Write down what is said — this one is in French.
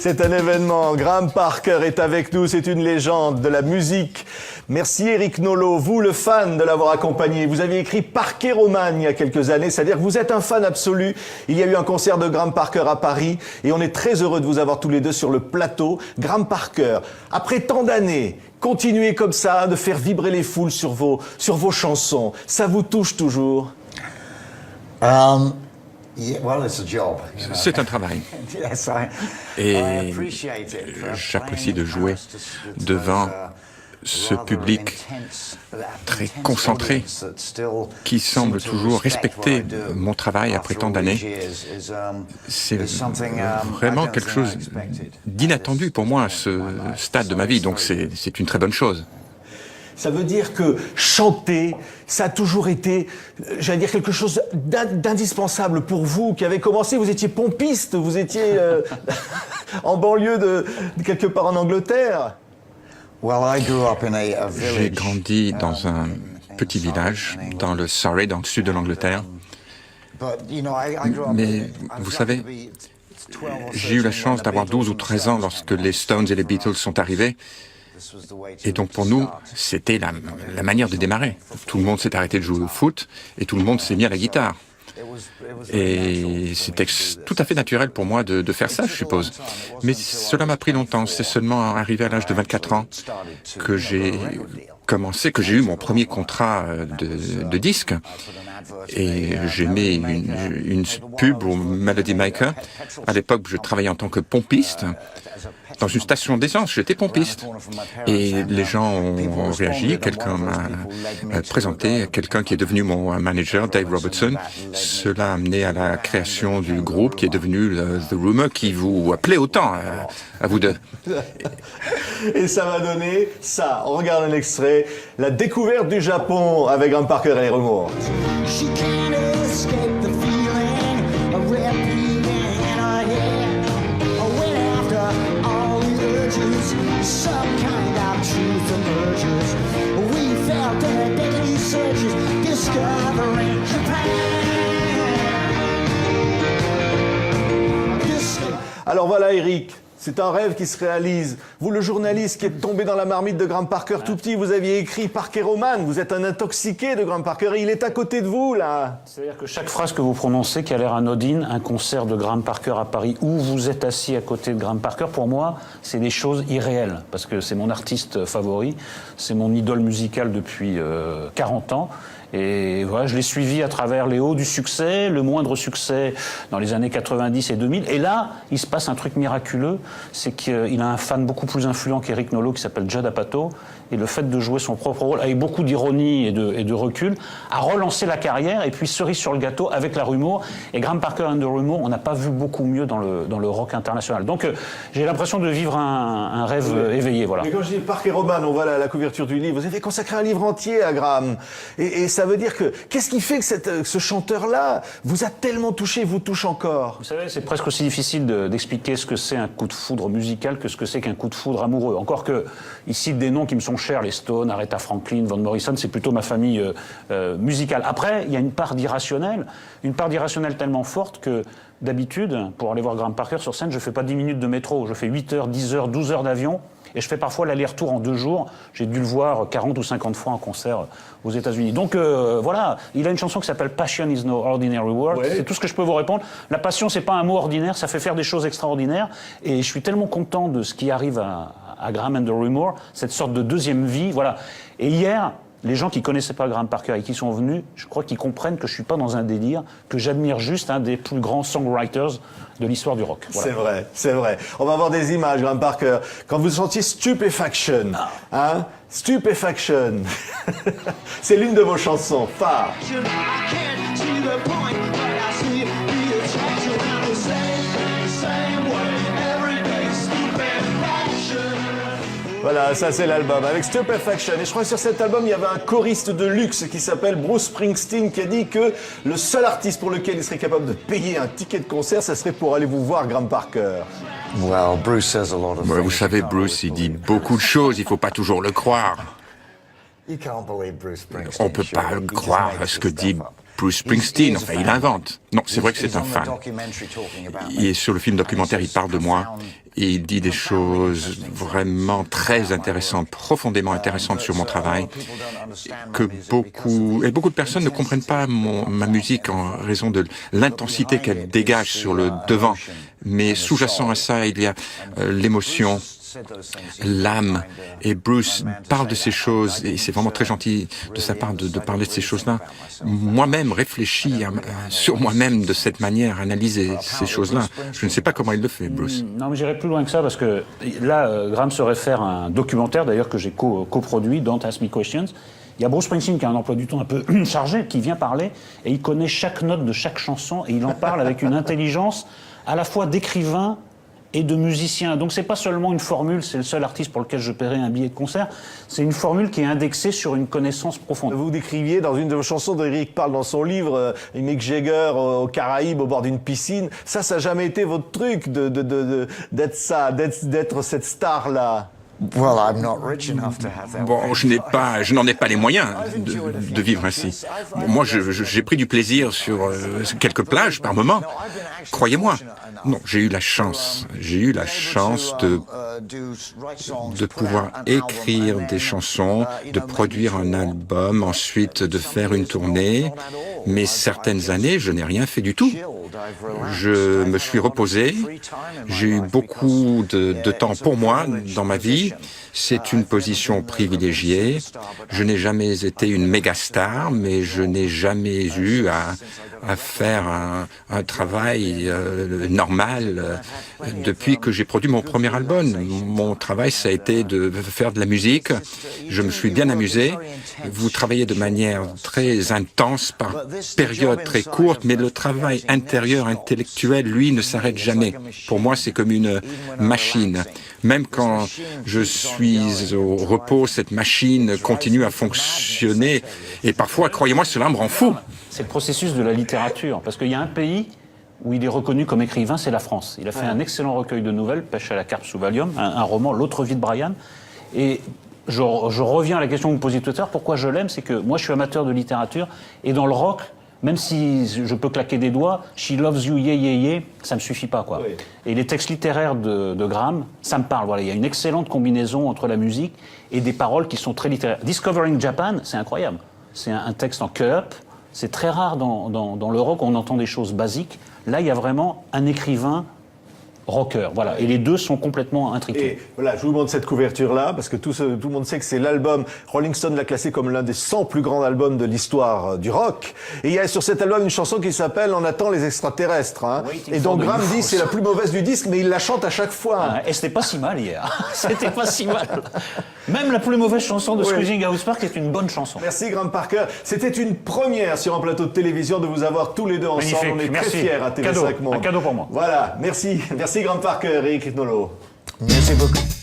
C'est un événement. Graham Parker est avec nous, c'est une légende de la musique. Merci Eric Nolot, vous le fan de l'avoir accompagné. Vous aviez écrit Parkeromane il y a quelques années, c'est-à-dire que vous êtes un fan absolu. Il y a eu un concert de Graham Parker à Paris et on est très heureux de vous avoir tous les deux sur le plateau. Graham Parker, après tant d'années, continuez comme ça, de faire vibrer les foules sur vos chansons. Ça vous touche toujours? C'est un travail. Et j'apprécie de jouer devant ce public très concentré qui semble toujours respecter mon travail après tant d'années. C'est vraiment quelque chose d'inattendu pour moi à ce stade de ma vie, donc c'est une très bonne chose. Ça veut dire que chanter, ça a toujours été, j'allais dire, quelque chose d'indispensable pour vous, qui avez commencé, vous étiez pompiste, vous étiez en banlieue de quelque part en Angleterre. J'ai grandi dans un petit village, dans le Surrey, dans le sud de l'Angleterre. Mais vous savez, j'ai eu la chance d'avoir 12 ou 13 ans lorsque les Stones et les Beatles sont arrivés. Et donc pour nous, c'était la manière de démarrer. Tout le monde s'est arrêté de jouer au foot et tout le monde s'est mis à la guitare. Et c'était tout à fait naturel pour moi de faire ça, je suppose. Mais cela m'a pris longtemps. C'est seulement arrivé à l'âge de 24 ans que j'ai eu mon premier contrat de disque. Et j'ai mis une pub au Melody Maker. À l'époque, je travaillais en tant que pompiste dans une station d'essence. J'étais pompiste. Et les gens ont réagi. Quelqu'un m'a présenté quelqu'un qui est devenu mon manager, Dave Robertson. Cela a amené à la création du groupe qui est devenu The Rumour, qui vous plaît autant à vous deux. Et ça m'a donné ça. On regarde un extrait. La découverte du Japon avec Graham Parker et les Rumour. She can't escape the feeling of red beating in her head. I went after all the urges, some kind of truth emerges. We felt the deadly surges, discovering Japan. Alors voilà Eric, c'est un rêve qui se réalise. Vous, le journaliste qui est tombé dans la marmite de Graham Parker tout petit, vous aviez écrit Parkeromane, vous êtes un intoxiqué de Graham Parker et il est à côté de vous là. C'est-à-dire que chaque phrase que vous prononcez qui a l'air anodine, un concert de Graham Parker à Paris où vous êtes assis à côté de Graham Parker, pour moi, c'est des choses irréelles parce que c'est mon artiste favori, c'est mon idole musicale depuis 40 ans. Et voilà, je l'ai suivi à travers les hauts du succès, le moindre succès dans les années 90 et 2000. Et là, il se passe un truc miraculeux, c'est qu'il a un fan beaucoup plus influent qu'Eric Nolot qui s'appelle Judd Apatow. Et le fait de jouer son propre rôle, avec beaucoup d'ironie et de recul, a relancé la carrière. Et puis, cerise sur le gâteau, avec la Rumour. Et Graham Parker and the Rumour, on n'a pas vu beaucoup mieux dans le rock international. Donc, j'ai l'impression de vivre un rêve éveillé. Voilà. Mais quand je dis Parkeromane, on voit la couverture du livre, vous avez consacré un livre entier à Graham. Et ça veut dire que, qu'est-ce qui fait que ce chanteur-là vous a tellement touché, vous touche encore? Vous savez, c'est presque aussi difficile d'expliquer ce que c'est un coup de foudre musical que ce que c'est qu'un coup de foudre amoureux. Encore que, il cite des noms qui me sont chers, les Stones, Aretha Franklin, Van Morrison, c'est plutôt ma famille musicale. Après, il y a une part d'irrationnel tellement forte que d'habitude, pour aller voir Graham Parker sur scène, je fais pas 10 minutes de métro, je fais 8 heures, 10 heures, 12 heures d'avion. Et je fais parfois l'aller-retour en 2 jours. J'ai dû le voir 40 ou 50 fois en concert aux États-Unis. Donc voilà, il a une chanson qui s'appelle Passion is no ordinary word. Ouais. C'est tout ce que je peux vous répondre. La passion, c'est pas un mot ordinaire, ça fait faire des choses extraordinaires. Et je suis tellement content de ce qui arrive à Graham and the Rumour, cette sorte de deuxième vie. Voilà. Et hier, les gens qui connaissaient pas Graham Parker et qui sont venus, je crois qu'ils comprennent que je suis pas dans un délire, que j'admire juste un des plus grands songwriters de l'histoire du rock. Voilà. C'est vrai, c'est vrai. On va voir des images, Graham Parker. Quand vous chantiez Stupefaction, hein? Stupefaction. C'est l'une de vos chansons phares. Voilà, ça c'est l'album, avec Stupefaction. Et je crois que sur cet album, il y avait un choriste de luxe qui s'appelle Bruce Springsteen, qui a dit que le seul artiste pour lequel il serait capable de payer un ticket de concert, ça serait pour aller vous voir, Graham Parker. Vous savez, Bruce, il dit beaucoup de choses, il ne faut pas toujours le croire. On ne peut pas croire à ce que dit Bruce Springsteen, enfin il invente. Non, c'est vrai que c'est un fan. Et sur le film documentaire, il parle de moi et il dit des choses vraiment très intéressantes, profondément intéressantes sur mon travail, que beaucoup de personnes ne comprennent pas ma musique en raison de l'intensité qu'elle dégage sur le devant. Mais sous-jacent à ça, il y a l'émotion, l'âme, et Bruce parle de ces choses, et c'est vraiment très gentil de sa part de parler de ces choses-là. Moi-même réfléchis sur moi-même de cette manière, analyser ces choses-là. Je ne sais pas comment il le fait, Bruce. Non, mais j'irai plus loin que ça, parce que là, Graham se réfère à un documentaire, d'ailleurs, que j'ai coproduit, Don't Ask Me Questions. Il y a Bruce Springsteen qui a un emploi du temps un peu chargé, qui vient parler, et il connaît chaque note de chaque chanson, et il en parle avec une intelligence à la fois d'écrivain et de musicien. Donc c'est pas seulement une formule, c'est le seul artiste pour lequel je paierai un billet de concert, c'est une formule qui est indexée sur une connaissance profonde. Vous décriviez dans une de vos chansons, Eric parle dans son livre, Mick Jagger aux Caraïbes au bord d'une piscine. Ça n'a jamais été votre truc d'être ça, d'être cette star-là? Bon, je n'en ai pas les moyens de vivre ainsi. Moi, j'ai pris du plaisir sur quelques plages par moment. Croyez-moi. Non, j'ai eu la chance de pouvoir écrire des chansons, de produire un album, ensuite de faire une tournée. Mais certaines années, je n'ai rien fait du tout. Je me suis reposé. J'ai eu beaucoup de temps pour moi dans ma vie. C'est une position privilégiée. Je n'ai jamais été une méga star, mais je n'ai jamais eu à faire un travail normal depuis que j'ai produit mon premier album. Mon travail, ça a été de faire de la musique. Je me suis bien amusé. Vous travaillez de manière très intense par période très courte, mais le travail intérieur, intellectuel, lui, ne s'arrête jamais. Pour moi, c'est comme une machine. Même quand je suis au repos, cette machine continue à fonctionner. Et parfois, croyez-moi, cela me rend fou. C'est le processus de la littérature, parce qu'il y a un pays où il est reconnu comme écrivain, c'est la France. Il a fait un excellent recueil de nouvelles, Pêche à la carpe sous Valium, un roman, L'autre vie de Brian. Et je reviens à la question que vous posiez tout à l'heure, pourquoi je l'aime, c'est que moi je suis amateur de littérature, et dans le rock, même si je peux claquer des doigts, She Loves You, yeah, yeah, yeah, ça me suffit pas, quoi. Oui. Et les textes littéraires de Graham, ça me parle. Voilà, il y a une excellente combinaison entre la musique et des paroles qui sont très littéraires. Discovering Japan, c'est incroyable. C'est un texte en cut-up. C'est très rare dans le rock, on entend des choses basiques. Là, il y a vraiment un écrivain rocker, voilà. Et les deux sont complètement intriqués. Et voilà, je vous montre cette couverture-là, parce que tout le monde sait que c'est l'album, Rolling Stone l'a classé comme l'un des 100 plus grands albums de l'histoire du rock. Et il y a sur cet album une chanson qui s'appelle « On attend les extraterrestres ». Hein. Et donc Graham dit c'est la plus mauvaise du disque, mais il la chante à chaque fois. Et c'était pas si mal hier. C'était pas si mal. Même la plus mauvaise chanson de Squeezing House Park est une bonne chanson. Merci Graham Parker. C'était une première sur un plateau de télévision de vous avoir tous les deux ensemble. Magnifique. On est Merci. très fiers à TV5 Monde. Un cadeau pour moi. Voilà, merci. Merci Graham Parker et Eric Nolot. Merci beaucoup.